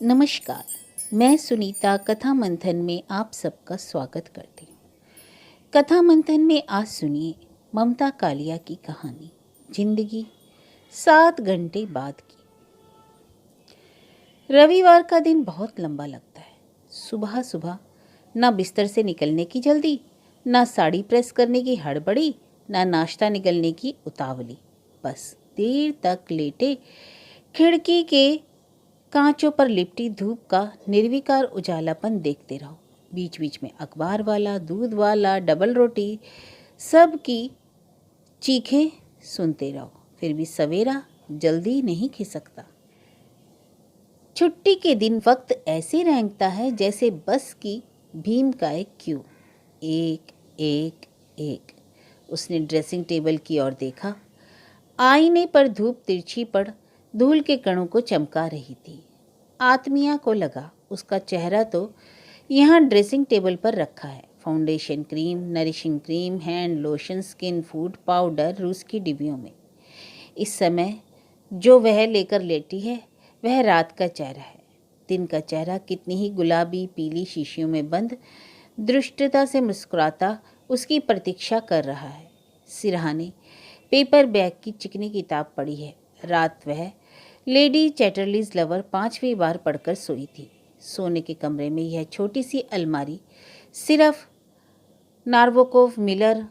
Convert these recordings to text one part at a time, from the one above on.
नमस्कार। मैं सुनीता कथा मंथन में आप सबका स्वागत करती हूँ। कथा मंथन में आज सुनिए ममता कालिया की कहानी जिंदगी 7 घंटे बाद की। रविवार का दिन बहुत लंबा लगता है। सुबह सुबह ना बिस्तर से निकलने की जल्दी, ना साड़ी प्रेस करने की हड़बड़ी, ना नाश्ता निकलने की उतावली। बस देर तक लेटे खिड़की के कांचों पर लिपटी धूप का निर्विकार उजालापन देखते रहो। बीच बीच में अखबार वाला, दूध वाला, डबल रोटी सब की चीखें सुनते रहो। फिर भी सवेरा जल्दी नहीं खिसकता। छुट्टी के दिन वक्त ऐसे रेंगता है जैसे बस की भीम का एक क्यू। एक एक एक। उसने ड्रेसिंग टेबल की ओर देखा। आईने पर धूप तिरछी पड़ धूल के कणों को चमका रही थी। आत्मिया को लगा उसका चेहरा तो यहाँ ड्रेसिंग टेबल पर रखा है। Foundation cream, nourishing cream, hand lotion, skin food powder रूस की डिब्बियों में। इस समय जो वह लेकर लेटी है वह रात का चेहरा है। दिन का चेहरा कितनी ही गुलाबी पीली शीशियों में बंद दृष्टता से मुस्कुराता उसकी प्रतीक्षा कर रहा है। सिरहाने पेपर बैग की चिकनी किताब पड़ी है। रात वह लेडी चैटरलीज लवर 5वीं बार पढ़कर सोई थी। सोने के कमरे में यह छोटी सी अलमारी सिर्फ नार्बोकोव, मिलर,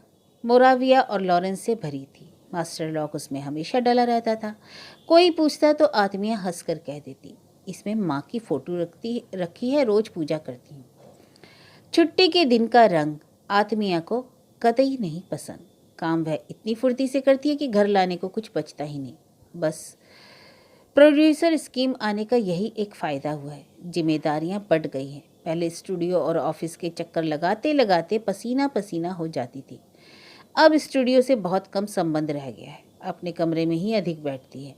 मोराविया और लॉरेंस से भरी थी। मास्टर लॉक उसमें हमेशा डला रहता था। कोई पूछता तो आत्मिया हंसकर कह देती, इसमें माँ की फोटो रखी है, रोज पूजा करती हूँ। छुट्टी के दिन का रंग आत्मिया को कतई नहीं पसंद। काम वह इतनी फुर्ती से करती है कि घर लाने को कुछ बचता ही नहीं। बस प्रोड्यूसर स्कीम आने का यही एक फ़ायदा हुआ है। जिम्मेदारियां बढ़ गई हैं। पहले स्टूडियो और ऑफिस के चक्कर लगाते लगाते पसीना पसीना हो जाती थी। अब स्टूडियो से बहुत कम संबंध रह गया है। अपने कमरे में ही अधिक बैठती है।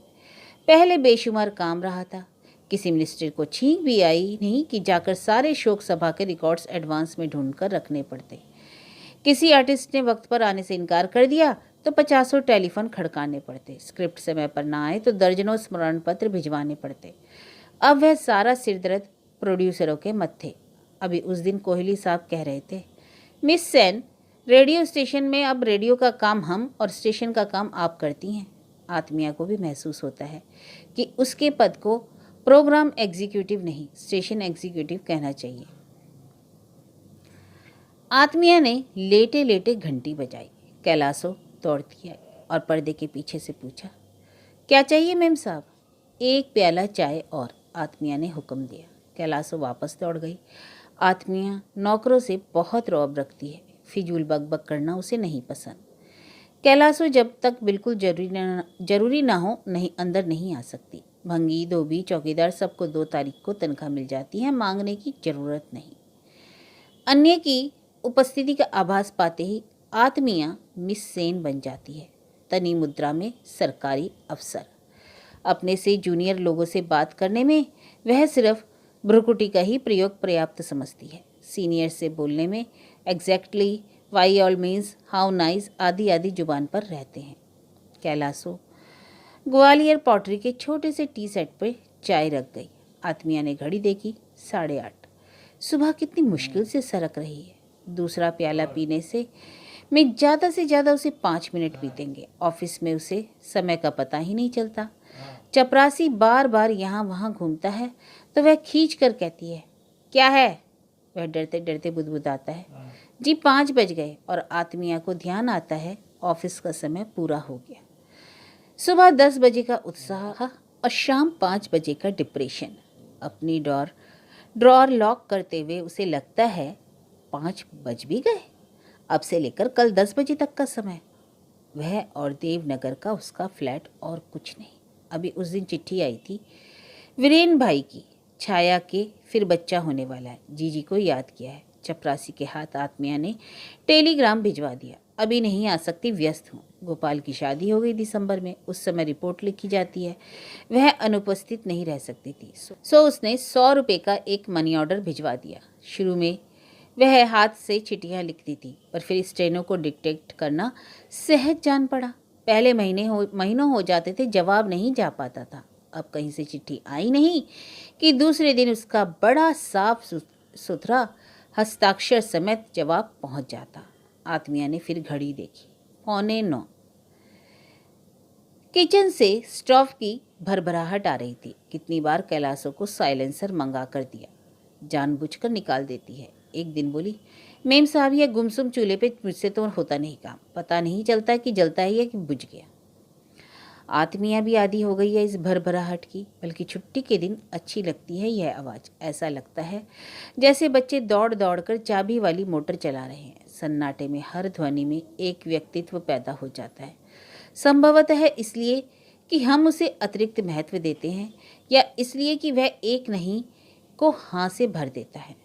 पहले बेशुमार काम रहा था। किसी मिनिस्टर को छींक भी आई नहीं कि जाकर सारे शोक सभा के रिकॉर्ड्स एडवांस में ढूंढकर रखने पड़ते। किसी आर्टिस्ट ने वक्त पर आने से इनकार कर दिया तो 50 टेलीफोन खड़काने पड़ते। स्क्रिप्ट समय पर ना आए तो दर्जनों स्मरण पत्र भिजवाने पड़ते। अब वह सारा सिरदर्द प्रोड्यूसरों के मत्थे। अभी उस दिन कोहली साहब कह रहे थे, मिस सेन, रेडियो स्टेशन में अब रेडियो का काम हम और स्टेशन का काम आप करती हैं। आत्मिया को भी महसूस होता है कि उसके पद को प्रोग्राम एग्जीक्यूटिव नहीं, स्टेशन एग्जीक्यूटिव कहना चाहिए। आत्मिया ने लेटे लेटे घंटी बजाई। कैलाशो दौड़ती आई और पर्दे के पीछे से पूछा, क्या चाहिए मेम साहब? 1 प्याला चाय और, आत्मिया ने हुक्म दिया। कैलाशो वापस दौड़ गई। आत्मिया नौकरों से बहुत रौब रखती है। फिजूल बकबक करना उसे नहीं पसंद। कैलाशो जब तक बिल्कुल जरूरी ना हो नहीं अंदर नहीं आ सकती। भंगी धोबी चौकीदार सबको 2 तारीख को तनख्वाह मिल जाती है, मांगने की जरूरत नहीं। अन्य की उपस्थिति का आभास पाते ही आत्मिया मिस सेन बन जाती है। तनी मुद्रा में सरकारी अफसर। अपने से जूनियर लोगों से बात करने में वह सिर्फ भ्रुकुटी का ही प्रयोग पर्याप्त समझती है। सीनियर से बोलने में exactly, why all means, how nice आदि आदि जुबान पर रहते हैं। कैलाशो ग्वालियर पॉटरी के छोटे से टी सेट पर चाय रख गई। आत्मिया ने घड़ी देखी, 8:30। सुबह कितनी मुश्किल से सरक रही है। दूसरा प्याला पीने से ज़्यादा से ज़्यादा उसे 5 मिनट बीतेंगे। ऑफिस में उसे समय का पता ही नहीं चलता। चपरासी बार बार यहाँ वहाँ घूमता है तो वह खींच कर कहती है, क्या है? वह डरते डरते बुदबुदाता है, जी 5 बज गए। और आत्मिया को ध्यान आता है ऑफिस का समय पूरा हो गया। सुबह 10 बजे का उत्साह और शाम 5 बजे का डिप्रेशन। अपनी ड्रॉर लॉक करते हुए उसे लगता है 5 बज भी गए। अब से लेकर कल 10 बजे तक का समय। वह और देवनगर का उसका फ्लैट और कुछ नहीं। अभी उस दिन चिट्ठी आई थी वीरेन भाई की, छाया के फिर बच्चा होने वाला है, जीजी को याद किया है। चपरासी के हाथ आत्मिया ने टेलीग्राम भिजवा दिया, अभी नहीं आ सकती, व्यस्त हूँ। गोपाल की शादी हो गई दिसंबर में, उस समय रिपोर्ट लिखी जाती है, वह अनुपस्थित नहीं रह सकती थी। सो उसने 100 रुपये का एक मनी ऑर्डर भिजवा दिया। शुरू में वह हाथ से चिट्ठियाँ लिखती थी पर फिर स्टेनो को डिक्टेट करना सहज जान पड़ा। पहले महीनों हो जाते थे, जवाब नहीं जा पाता था। अब कहीं से चिट्ठी आई नहीं कि दूसरे दिन उसका बड़ा साफ सुथरा हस्ताक्षर समेत जवाब पहुंच जाता। आत्मिया ने फिर घड़ी देखी, 8:45। किचन से स्टोव की भरभराहट आ रही थी। कितनी बार कैलाशों को साइलेंसर मंगा कर दिया, जानबूझकर निकाल देती है। एक दिन बोली, मेम साहब यह गुमसुम चूल्हे पे मुझसे तो होता नहीं काम, पता नहीं चलता कि जलता है या कि बुझ गया। आत्मिया भी आदी हो गई है इस भरभराहट की, बल्कि छुट्टी के दिन अच्छी लगती है यह आवाज़। ऐसा लगता है जैसे बच्चे दौड़ दौड़ कर चाबी वाली मोटर चला रहे हैं। सन्नाटे में हर ध्वनि में एक व्यक्तित्व पैदा हो जाता है। संभवतः इसलिए कि हम उसे अतिरिक्त महत्व देते हैं, या इसलिए कि वह एक नहीं को हाँ से भर देता है।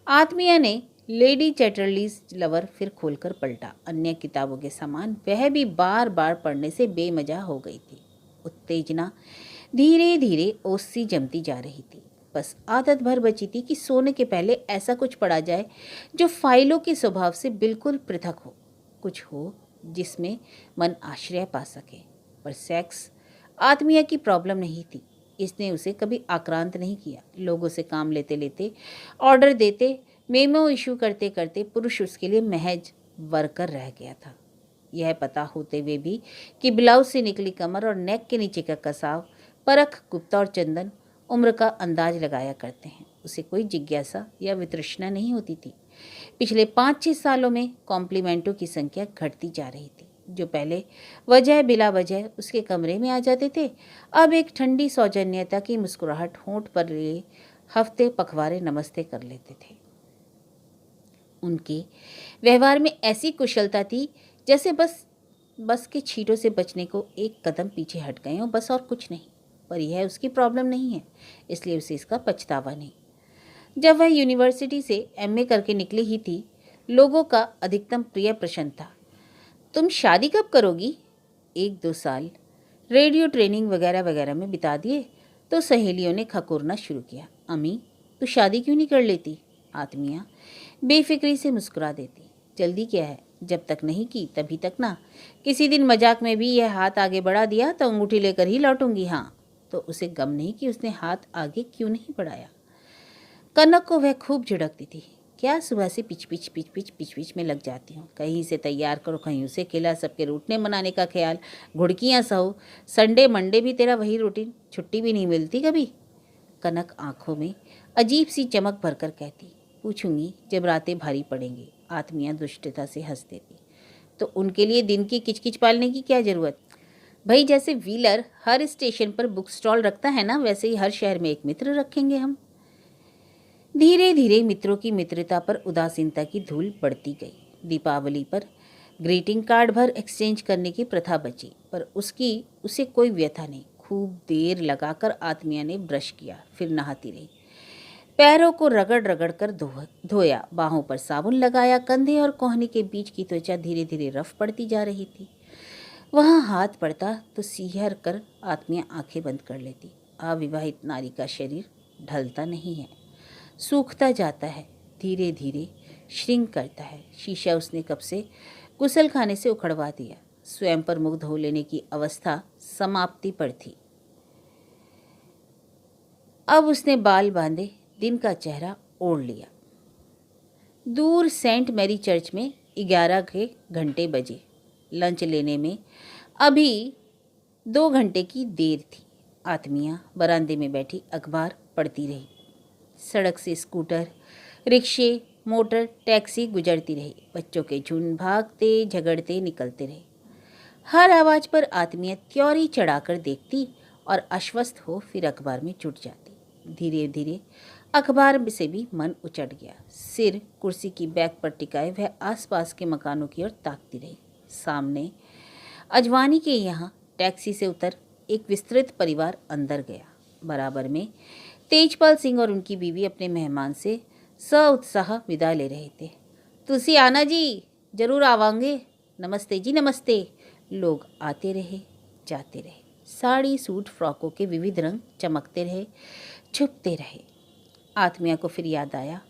आत्मिया ने लेडी चैटरलीज लवर फिर खोलकर पलटा। अन्य किताबों के समान वह भी बार बार पढ़ने से बेमजा हो गई थी। उत्तेजना धीरे धीरे ओस सी जमती जा रही थी। बस आदत भर बची थी कि सोने के पहले ऐसा कुछ पढ़ा जाए जो फाइलों के स्वभाव से बिल्कुल पृथक हो, कुछ हो जिसमें मन आश्रय पा सके। पर सेक्स आत्मिया की प्रॉब्लम नहीं थी। इसने उसे कभी आक्रांत नहीं किया। लोगों से काम लेते लेते, ऑर्डर देते, मेमो इशू करते करते पुरुष उसके लिए महज वर्कर रह गया था। यह पता होते हुए भी कि ब्लाउज से निकली कमर और नेक के नीचे का कसाव, परख, गुप्ता और चंदन उम्र का अंदाज लगाया करते हैं, उसे कोई जिज्ञासा या वितृष्णा नहीं होती थी। पिछले 5-6 सालों में कॉम्प्लीमेंटों की संख्या घटती जा रही थी। जो पहले वजह बिला वजह उसके कमरे में आ जाते थे, अब एक ठंडी सौजन्यता की मुस्कुराहट होंठ पर लिए हफ्ते पखवारे नमस्ते कर लेते थे। उनके व्यवहार में ऐसी कुशलता थी जैसे बस के छींटों से बचने को एक कदम पीछे हट गए हो, बस और कुछ नहीं। पर यह उसकी प्रॉब्लम नहीं है, इसलिए उसे इसका पछतावा नहीं। जब वह यूनिवर्सिटी से एमए करके निकली ही थी, लोगों का अधिकतम प्रिय प्रश्न था, तुम शादी कब करोगी? 1-2 साल रेडियो ट्रेनिंग वगैरह वगैरह में बिता दिए तो सहेलियों ने खकोरना शुरू किया। अम्मी, तू शादी क्यों नहीं कर लेती? आत्मिया बेफिक्री से मुस्कुरा देती। जल्दी क्या है, जब तक नहीं की तभी तक ना। किसी दिन मजाक में भी यह हाथ आगे बढ़ा दिया तो अंगूठी लेकर ही लौटूंगी। हाँ, तो उसे गम नहीं कि उसने हाथ आगे क्यों नहीं बढ़ाया। कनक को वह खूब झिड़कती थी। क्या सुबह से पिच पिच में लग जाती हूँ, कहीं से तैयार करो, कहीं उसे खिला, सबके रूठने मनाने का ख्याल, घुड़कियाँ सहो, संडे मंडे भी तेरा वही रूटीन, छुट्टी भी नहीं मिलती कभी। कनक आंखों में अजीब सी चमक भरकर कहती, पूछूंगी जब रातें भारी पड़ेंगी। आत्मिया दुष्टता से हंस देती। तो उनके लिए दिन की किचकिच पालने की क्या जरूरत? भाई, जैसे व्हीलर हर स्टेशन पर बुक स्टॉल रखता है ना, वैसे ही हर शहर में एक मित्र रखेंगे हम। धीरे धीरे मित्रों की मित्रता पर उदासीनता की धूल बढ़ती गई। दीपावली पर ग्रीटिंग कार्ड भर एक्सचेंज करने की प्रथा बची, पर उसे कोई व्यथा नहीं। खूब देर लगाकर आत्मिया ने ब्रश किया, फिर नहाती रही। पैरों को रगड़ रगड़ कर धोया, बाहों पर साबुन लगाया। कंधे और कोहनी के बीच की त्वचा धीरे धीरे रफ पड़ती जा रही थी। वहाँ हाथ पड़ता तो सिहर कर आत्मिया आंखें बंद कर लेती। अविवाहित नारी का शरीर ढलता नहीं है, सूखता जाता है, धीरे धीरे श्रिंक करता है। शीशा उसने कब से गुसल खाने से उखड़वा दिया। स्वयं पर मुख धो लेने की अवस्था समाप्ति पर थी। अब उसने बाल बांधे, दिन का चेहरा ओढ़ लिया। दूर सेंट मैरी चर्च में 11 के घंटे बजे। लंच लेने में अभी 2 घंटे की देर थी। आत्मिया बरामदे में बैठी अखबार पढ़ती रही। सड़क से स्कूटर, रिक्शे, मोटर, टैक्सी गुजरती रही। बच्चों के झुंड भागते झगड़ते निकलते रहे। हर आवाज़ पर आत्मिया त्योरी चढ़ाकर देखती और आश्वस्त हो फिर अखबार में जुट जाती। धीरे धीरे अखबार से भी मन उचट गया। सिर कुर्सी की बैक पर टिकाए वह आसपास के मकानों की ओर ताकती रही। सामने अजवानी के यहाँ टैक्सी से उतर एक विस्तृत परिवार अंदर गया। बराबर में तेजपाल सिंह और उनकी बीवी अपने मेहमान से उत्साह विदा ले रहे थे। तुसी आना जी, जरूर आवांगे। नमस्ते जी नमस्ते। लोग आते रहे जाते रहे। साड़ी सूट फ्रॉकों के विविध रंग चमकते रहे, छुपते रहे। आत्मिया को फिर याद आया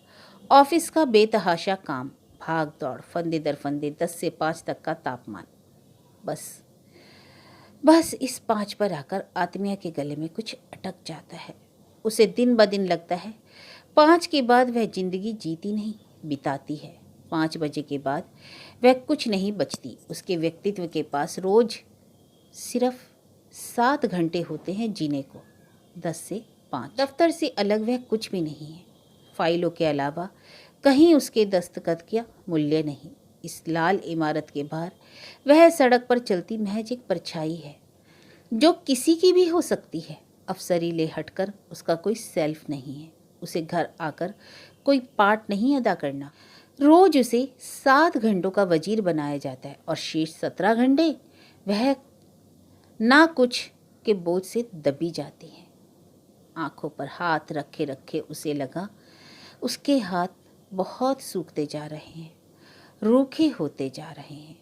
ऑफिस का बेतहाशा काम, भाग दौड़, फंदे दर फंदे, 10 से 5 तक का तापमान। बस बस इस 5 पर आकर आत्मिया के गले में कुछ अटक जाता है। उसे दिन ब दिन लगता है 5 के बाद वह जिंदगी जीती नहीं, बिताती है। 5 बजे के बाद वह कुछ नहीं बचती। उसके व्यक्तित्व के पास रोज सिर्फ 7 घंटे होते हैं जीने को, 10 से 5। दफ्तर से अलग वह कुछ भी नहीं है। फाइलों के अलावा कहीं उसके दस्तखत का मूल्य नहीं। इस लाल इमारत के बाहर वह सड़क पर चलती महज एक परछाई है, जो किसी की भी हो सकती है। अफसरी ले हटकर उसका कोई सेल्फ नहीं है। उसे घर आकर कोई पार्ट नहीं अदा करना। रोज उसे 7 घंटों का वजीर बनाया जाता है और शेष 17 घंटे वह ना कुछ के बोझ से दबी जाती है। आंखों पर हाथ रखे रखे उसे लगा उसके हाथ बहुत सूखते जा रहे हैं, रूखे होते जा रहे हैं।